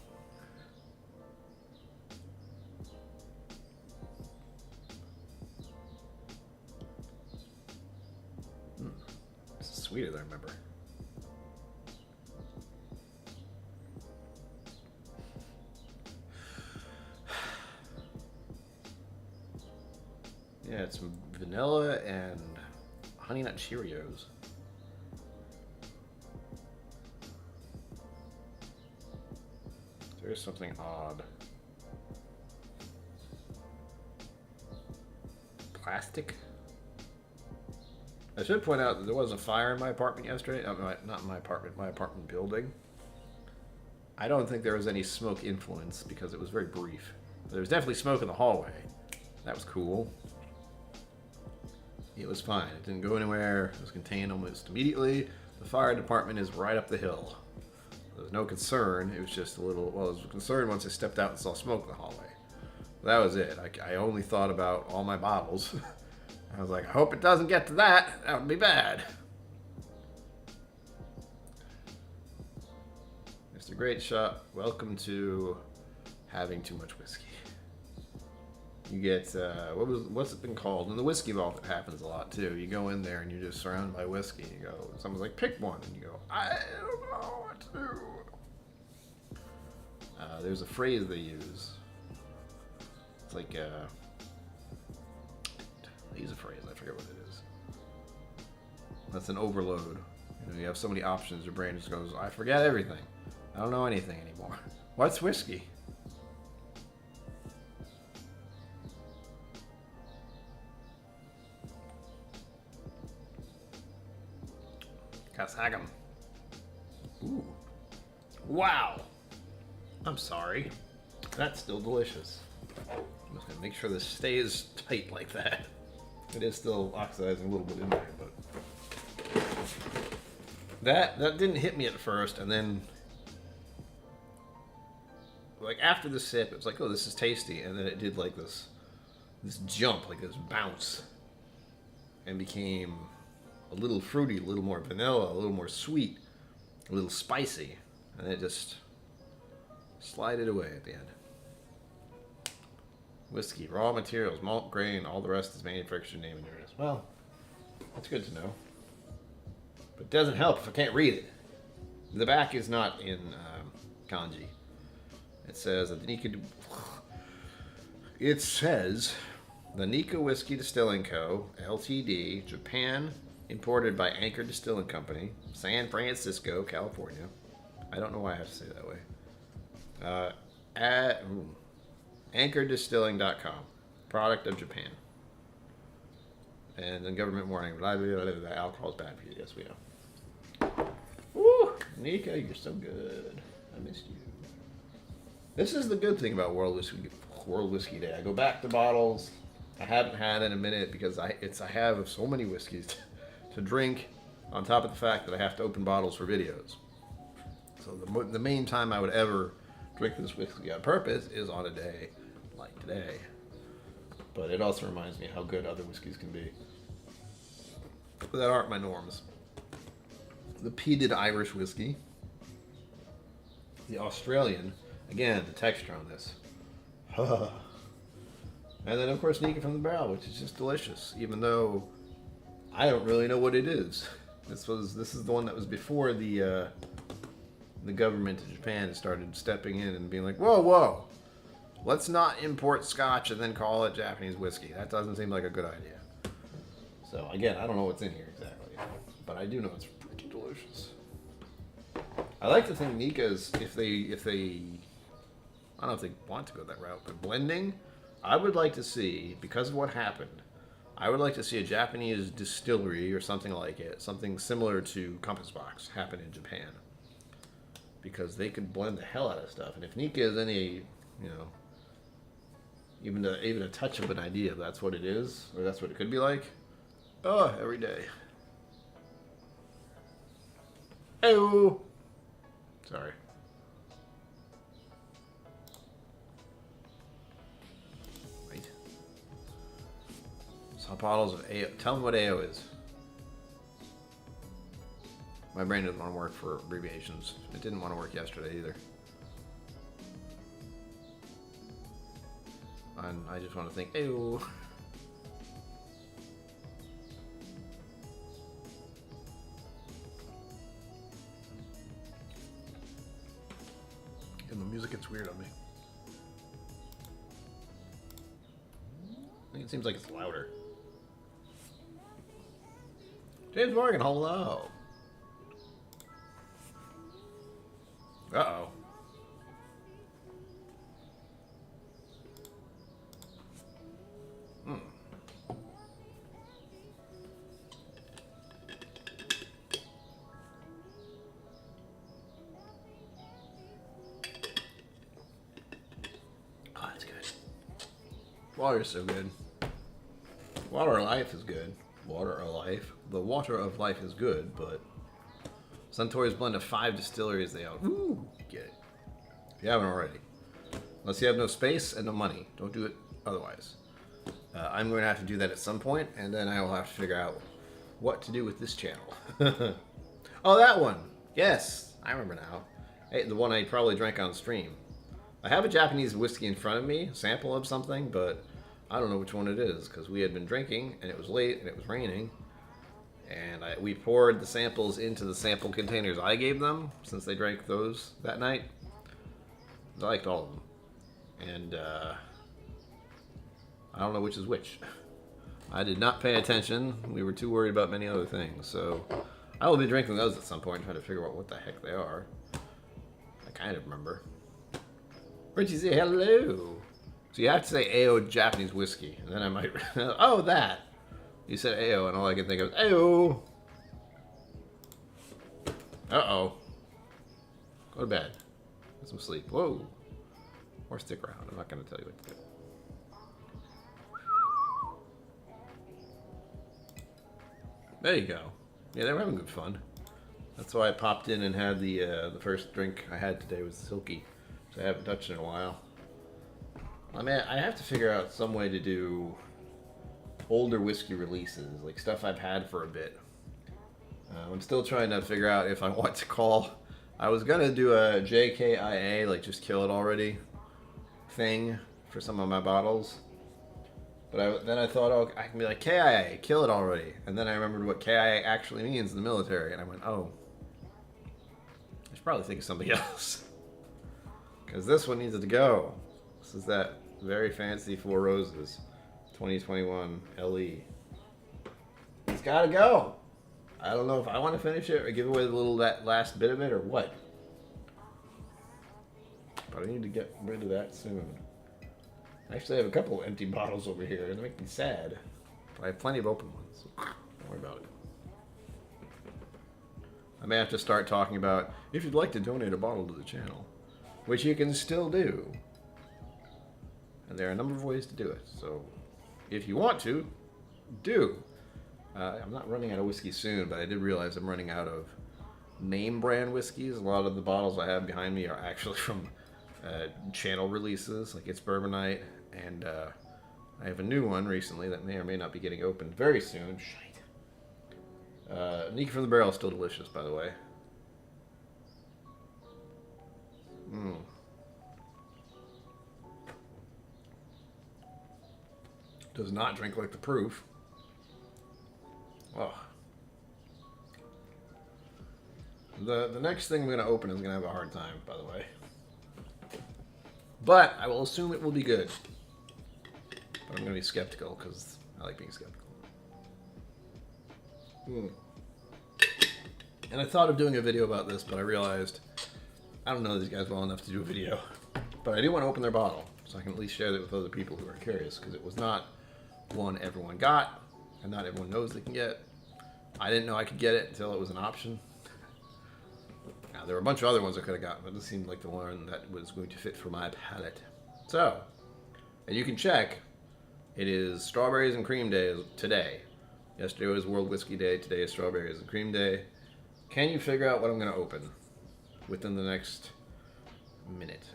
This is sweeter than I remember. Yeah, it's some vanilla and Honey Nut Cheerios. There's something odd. Plastic? I should point out that there was a fire in my apartment yesterday. Not in my apartment, my apartment building. I don't think there was any smoke influence because it was very brief. There was definitely smoke in the hallway. That was cool. It was fine. It didn't go anywhere. It was contained almost immediately. The fire department is right up the hill. There was no concern. It was just a little... Well, I was concerned once I stepped out and saw smoke in the hallway. That was it. I only thought about all my bottles. I was like, I hope it doesn't get to that. That would be bad. Mr. Great Shot, welcome to having too much whiskey. You get, what's it been called? In the whiskey vault, it happens a lot too. You go in there and you're just surrounded by whiskey. You go, someone's like, pick one. And you go, I don't know what to do. There's a phrase they use. It's like, they use a phrase, I forget what it is. That's an overload. You know, you have so many options, your brain just goes, I forget everything. I don't know anything anymore. What's whiskey? Hagam. Ooh. Wow. I'm sorry. That's still delicious. I'm just gonna make sure this stays tight like that. It is still oxidizing a little bit in there, but that didn't hit me at first, and then like after the sip, it was like, oh, this is tasty, and then it did like this jump, like this bounce, and became a little fruity, a little more vanilla, a little more sweet, a little spicy, and it just slided away at the end. Whiskey, raw materials, malt, grain, all the rest is manufactured name and address. Well, that's good to know. But it doesn't help if I can't read it. The back is not in kanji. It says that the Nikka Whiskey Distilling Co., Ltd., Japan, imported by Anchor Distilling Company, San Francisco, California. I don't know why I have to say it that way. At anchordistilling.com. Product of Japan. And then government warning. Blah, blah, blah, blah, alcohol is bad for you. Yes, we know. Woo! Nika, you're so good. I missed you. This is the good thing about World Whiskey Day. I go back to bottles I haven't had in a minute because I have so many whiskeys to drink, on top of the fact that I have to open bottles for videos. So the main time I would ever drink this whiskey on purpose is on a day like today. But it also reminds me how good other whiskeys can be. But that aren't my norms. The peated Irish whiskey. The Australian. Again, the texture on this. And then, of course, Nikka from the Barrel, which is just delicious, even though I don't really know what it is. This is the one that was before the government of Japan started stepping in and being like, whoa, let's not import Scotch and then call it Japanese whiskey. That doesn't seem like a good idea. So again, I don't know what's in here exactly, but I do know it's pretty delicious. I like to think Nikka's, if they, I don't know if they want to go that route, but blending, I would like to see, because of what happened, I would like to see a Japanese distillery or something like it, something similar to Compass Box, happen in Japan. Because they could blend the hell out of stuff. And if Nikka is any, even a touch of an idea, that's what it is, or that's what it could be like, oh, every day. Hey-o! Sorry. Bottles of AO. Tell me what AO is. My brain doesn't want to work for abbreviations. It didn't want to work yesterday either. And I just want to think, AO. And the music gets weird on me. I think it seems like it's louder. James Morgan, hello. Uh-oh. Oh, that's good. Water's so good. Water of life is good. Water of life. The water of life is good, but Suntory's blend of 5 distilleries they own. Ooh, get it. If you haven't already. Unless you have no space and no money. Don't do it otherwise. I'm going to have to do that at some point, and then I will have to figure out what to do with this channel. Oh, that one. Yes, I remember now. Hey, the one I probably drank on stream. I have a Japanese whiskey in front of me, a sample of something, but I don't know which one it is, because we had been drinking, and it was late, and it was raining. And we poured the samples into the sample containers I gave them, since they drank those that night. I liked all of them. And I don't know which is which. I did not pay attention. We were too worried about many other things. So I will be drinking those at some point and try to figure out what the heck they are. I kind of remember. Richie, say hello. So you have to say AO Japanese whiskey, and then I might... Oh, that! You said AO, and all I can think of is AO! Uh-oh. Go to bed. Get some sleep. Whoa. Or stick around. I'm not going to tell you what to do. There you go. Yeah, they were having good fun. That's why I popped in and had the first drink I had today was Silky. So I haven't touched it in a while. I mean, I have to figure out some way to do older whiskey releases, like stuff I've had for a bit. I'm still trying to figure out if I want to call. I was gonna do a JKIA, like just kill it already thing for some of my bottles. But then I thought, oh, I can be like, KIA, kill it already. And then I remembered what KIA actually means in the military, and I went, oh, I should probably think of something else. Because this one needs to go. This is that very fancy Four Roses 2021 LE. It's gotta go. I don't know if I want to finish it or give away the little that last bit of it or what. But I need to get rid of that soon. I actually have a couple of empty bottles over here, and they make me sad. But I have plenty of open ones. So don't worry about it. I may have to start talking about if you'd like to donate a bottle to the channel, which you can still do. And there are a number of ways to do it. So if you want to, do. I'm not running out of whiskey soon, but I did realize I'm running out of name brand whiskeys. A lot of the bottles I have behind me are actually from channel releases, like It's Bourbon Night, and I have a new one recently that may or may not be getting opened very soon. Shite. Nika from the Barrel is still delicious, by the way. Does not drink like the proof. Oh. The next thing I'm going to open is going to have a hard time, by the way. But I will assume it will be good. But I'm going to be skeptical because I like being skeptical. And I thought of doing a video about this, but I realized I don't know these guys well enough to do a video. But I do want to open their bottle, so I can at least share it with other people who are curious, because it was not one everyone got, and not everyone knows they can get. I didn't know I could get it until it was an option. Now, there were a bunch of other ones I could have gotten, but this seemed like the one that was going to fit for my palate. So, and you can check, it is Strawberries and Cream Day today. Yesterday was World Whiskey Day, today is Strawberries and Cream Day. Can you figure out what I'm going to open within the next minute?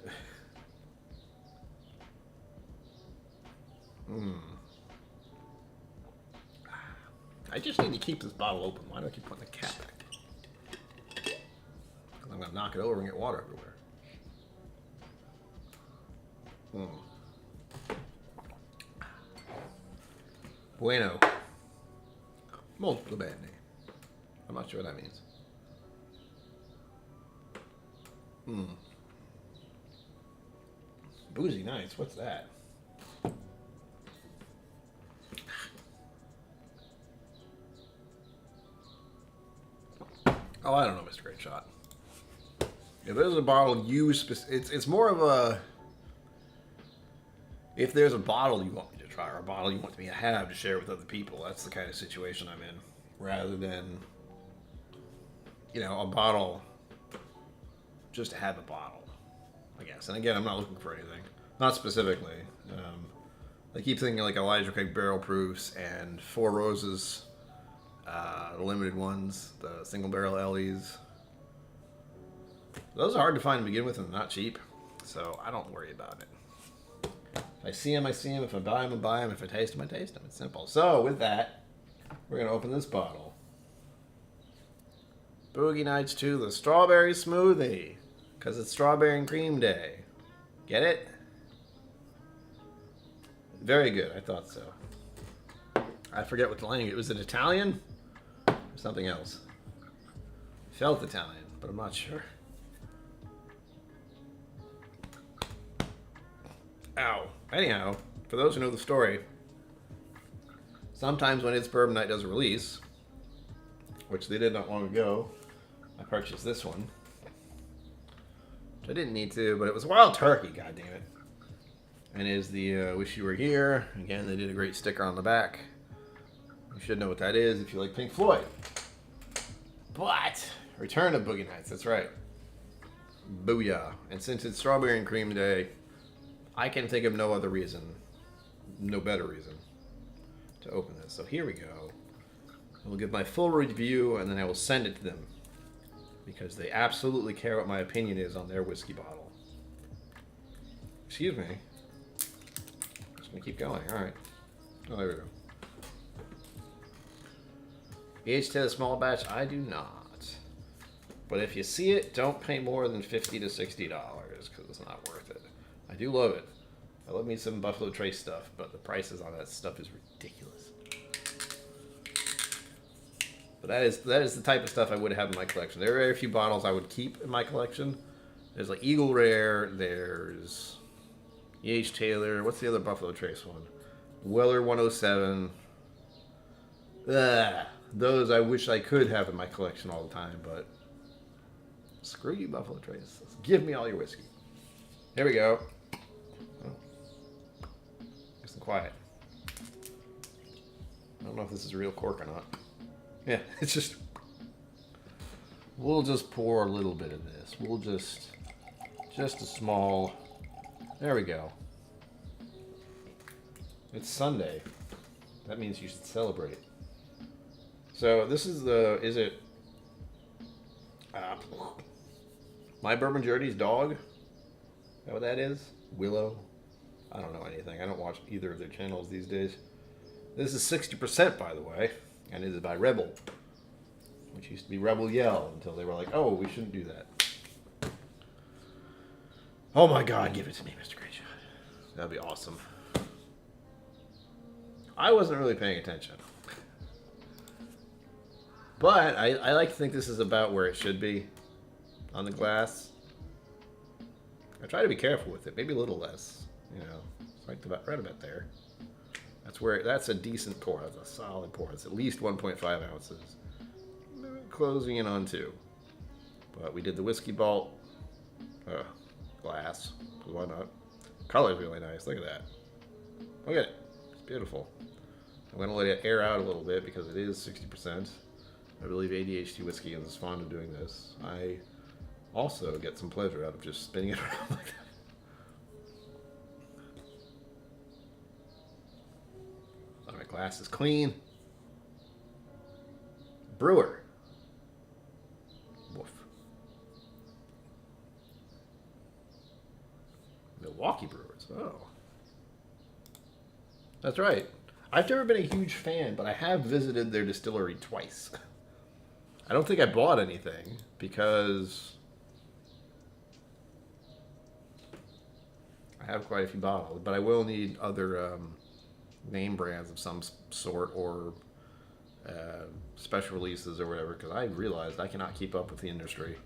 I just need to keep this bottle open. Why do I keep putting the cap back? I'm going to knock it over and get water everywhere. Bueno. Molto bene. I'm not sure what that means. Boozy nights. What's that? Oh, I don't know, Mr. Great Shot. If there's a bottle it's more of a... If there's a bottle you want me to try, or a bottle you want me to have to share with other people, that's the kind of situation I'm in. Rather than, you know, a bottle just to have a bottle, I guess. And again, I'm not looking for anything. Not specifically. I keep thinking like Elijah Craig barrel proofs and Four Roses, the limited ones, the single barrel LEs. Those are hard to find to begin with and not cheap, so I don't worry about it. If I see them, I see them. If I buy them, I buy them. If I taste them, I taste them. It's simple. So with that, we're going to open this bottle. Boogie Nights 2, the strawberry smoothie, because it's strawberry and cream day. Get it? Very good. I thought so. I forget what the language. Was it Italian or something else? Felt Italian, but I'm not sure. Ow. Anyhow, for those who know the story, sometimes when It's Bourbon Night does a release, which they did not long ago, I purchased this one. Which I didn't need to, but it was Wild Turkey, goddammit. And is the Wish You Were Here. Again, they did a great sticker on the back. You should know what that is if you like Pink Floyd. But, Return to Boogie Nights, that's right. Booyah. And since it's Strawberry and Cream Day, I can think of no other reason, no better reason, to open this. So here we go. I will give my full review, and then I will send it to them, because they absolutely care what my opinion is on their whiskey bottle. Excuse me. Just gonna keep going. All right. Oh, there we go. VH to the small batch, I do not. But if you see it, don't pay more than $50 to $60, because it's not worth it. I do love it. I love me some Buffalo Trace stuff, but the prices on that stuff is ridiculous. But that is the type of stuff I would have in my collection. There are very few bottles I would keep in my collection. There's like Eagle Rare, there's E.H. Taylor, what's the other Buffalo Trace one? Weller 107. Those I wish I could have in my collection all the time, but screw you, Buffalo Trace. Give me all your whiskey. Here we go. Oh. Nice and quiet. I don't know if this is a real cork or not. Yeah, it's just... We'll just pour a little bit of this. We'll just a small... There we go. It's Sunday. That means you should celebrate. So this is the... Is it... My Bourbon Journey's dog? Is that what that is? Willow? I don't know anything. I don't watch either of their channels these days. This is 60%, by the way, and it is by Rebel, which used to be Rebel Yell until they were like, oh, we shouldn't do that. Oh my God, give it to me, Mr. Great Shot. That'd be awesome. I wasn't really paying attention. But I like to think this is about where it should be on the glass. I try to be careful with it, maybe a little less, you know, it's like right about there. That's a decent pour, that's a solid pour. It's at least 1.5 ounces. Closing in on 2. But we did the whiskey vault glass, why not? Color's really nice, look at that. Look at it, it's beautiful. I'm gonna let it air out a little bit because it is 60%. I believe ADHD whiskey is fond of doing this. I also get some pleasure out of just spinning it around like that. My glass is clean. Brewer. Woof. Milwaukee Brewers. Oh. That's right. I've never been a huge fan, but I have visited their distillery twice. I don't think I bought anything because I have quite a few bottles, but I will need other name brands of some sort or special releases or whatever, because I realized I cannot keep up with the industry,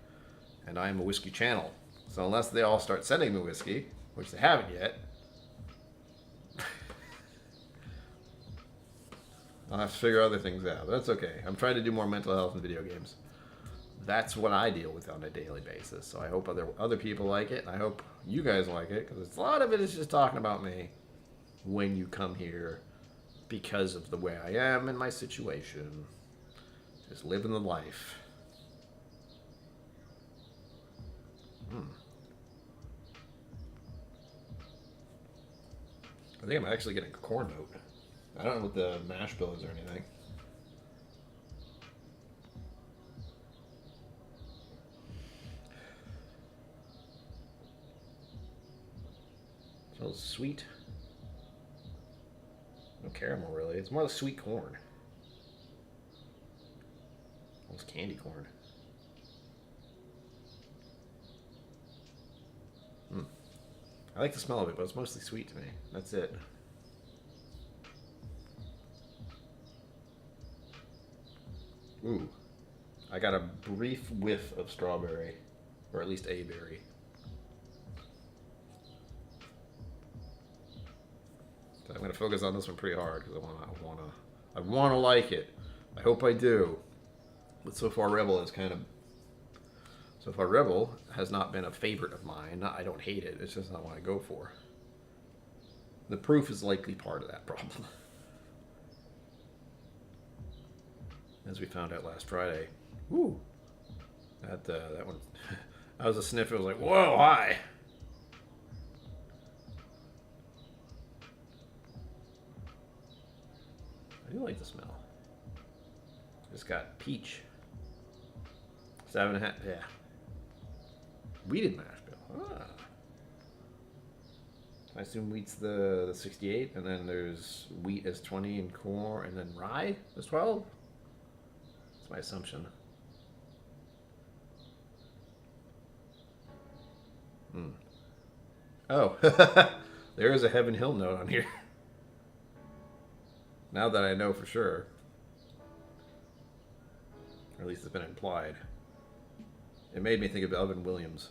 and I am a whiskey channel. So unless they all start sending me whiskey, which they haven't yet, I'll have to figure other things out. But that's okay. I'm trying to do more mental health in video games. That's what I deal with on a daily basis. So I hope other people like it, and I hope you guys like it, because a lot of it is just talking about me when you come here because of the way I am and my situation. Just living the life. I think I'm actually getting a corn note. I don't know what the mash bill is or anything. It smells sweet. No caramel really. It's more like sweet corn. Almost candy corn. I like the smell of it, but it's mostly sweet to me. That's it. Ooh. I got a brief whiff of strawberry. Or at least a berry. So I'm going to focus on this one pretty hard because I want to like it. I hope I do. But so far Rebel has not been a favorite of mine. I don't hate it. It's just not what I go for. The proof is likely part of that problem. As we found out last Friday. Ooh. That one. That was a sniff. It was like, whoa, hi. I do like the smell. It's got peach. 7.5. Yeah. Wheated mash bill. Ah. I assume wheat's the 68, and then there's wheat as 20 and corn, and then rye as 12. That's my assumption. Oh, there is a Heaven Hill note on here. Now that I know for sure. Or at least it's been implied. It made me think of Elvin Williams.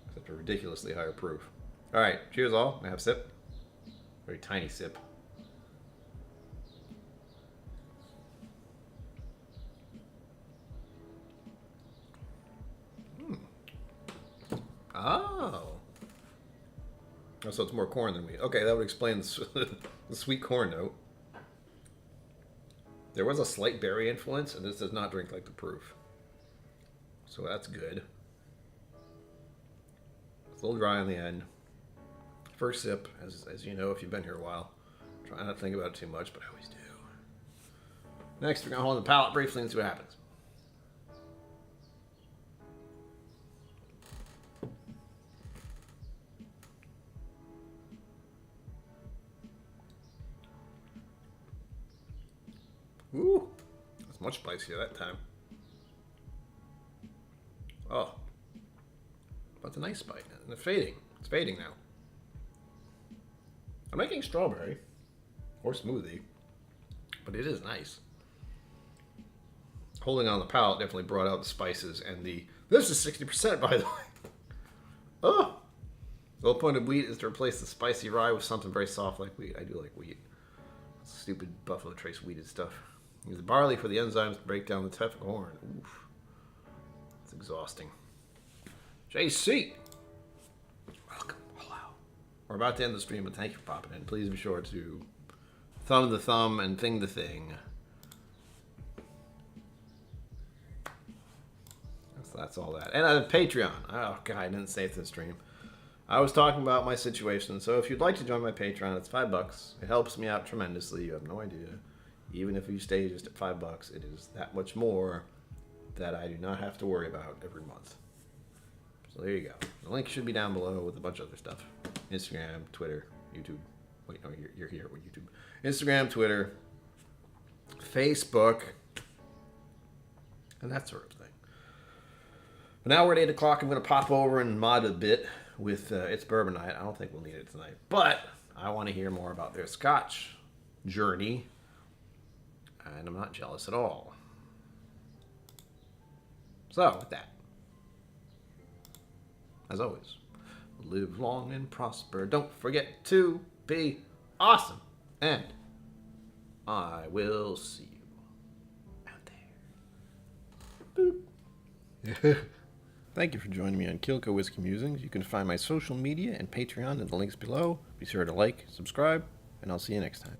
Except a ridiculously higher proof. Alright, cheers all. I have a sip. Very tiny sip. Oh. Oh, so it's more corn than wheat. Okay, that would explain the sweet corn note. There was a slight berry influence, and this does not drink like the proof. So that's good. It's a little dry on the end. First sip, as you know if you've been here a while. Try not to think about it too much, but I always do. Next, we're going to hold the palate briefly and see what happens. Ooh, that's much spicier that time. Oh, but it's a nice bite. And it's fading. It's fading now. I'm making strawberry or smoothie, but it is nice. Holding on the palate definitely brought out the spices and the. This is 60%, by the way. Oh, the whole point of wheat is to replace the spicy rye with something very soft like wheat. I do like wheat. Stupid Buffalo Trace wheated stuff. Use the barley for the enzymes to break down the tough corn. Oof. It's exhausting. JC! Welcome. Hello. We're about to end the stream, but thank you for popping in. Please be sure to thumb the thumb and thing the thing. That's all that. And Patreon. Oh, God, I didn't say it this stream. I was talking about my situation, so if you'd like to join my Patreon, it's $5. It helps me out tremendously. You have no idea. Even if you stay just at $5, it is that much more that I do not have to worry about every month. So there you go. The link should be down below with a bunch of other stuff. Instagram, Twitter, YouTube, Wait, no, you're here with YouTube. Instagram, Twitter, Facebook, and that sort of thing. But now we're at 8 o'clock. I'm going to pop over and mod a bit with It's Bourbon Night. I don't think we'll need it tonight. But I want to hear more about their Scotch journey. And I'm not jealous at all. So, with that, as always, live long and prosper. Don't forget to be awesome. And I will see you out there. Boop. Thank you for joining me on KillCo Whiskey Musings. You can find my social media and Patreon in the links below. Be sure to like, subscribe, and I'll see you next time.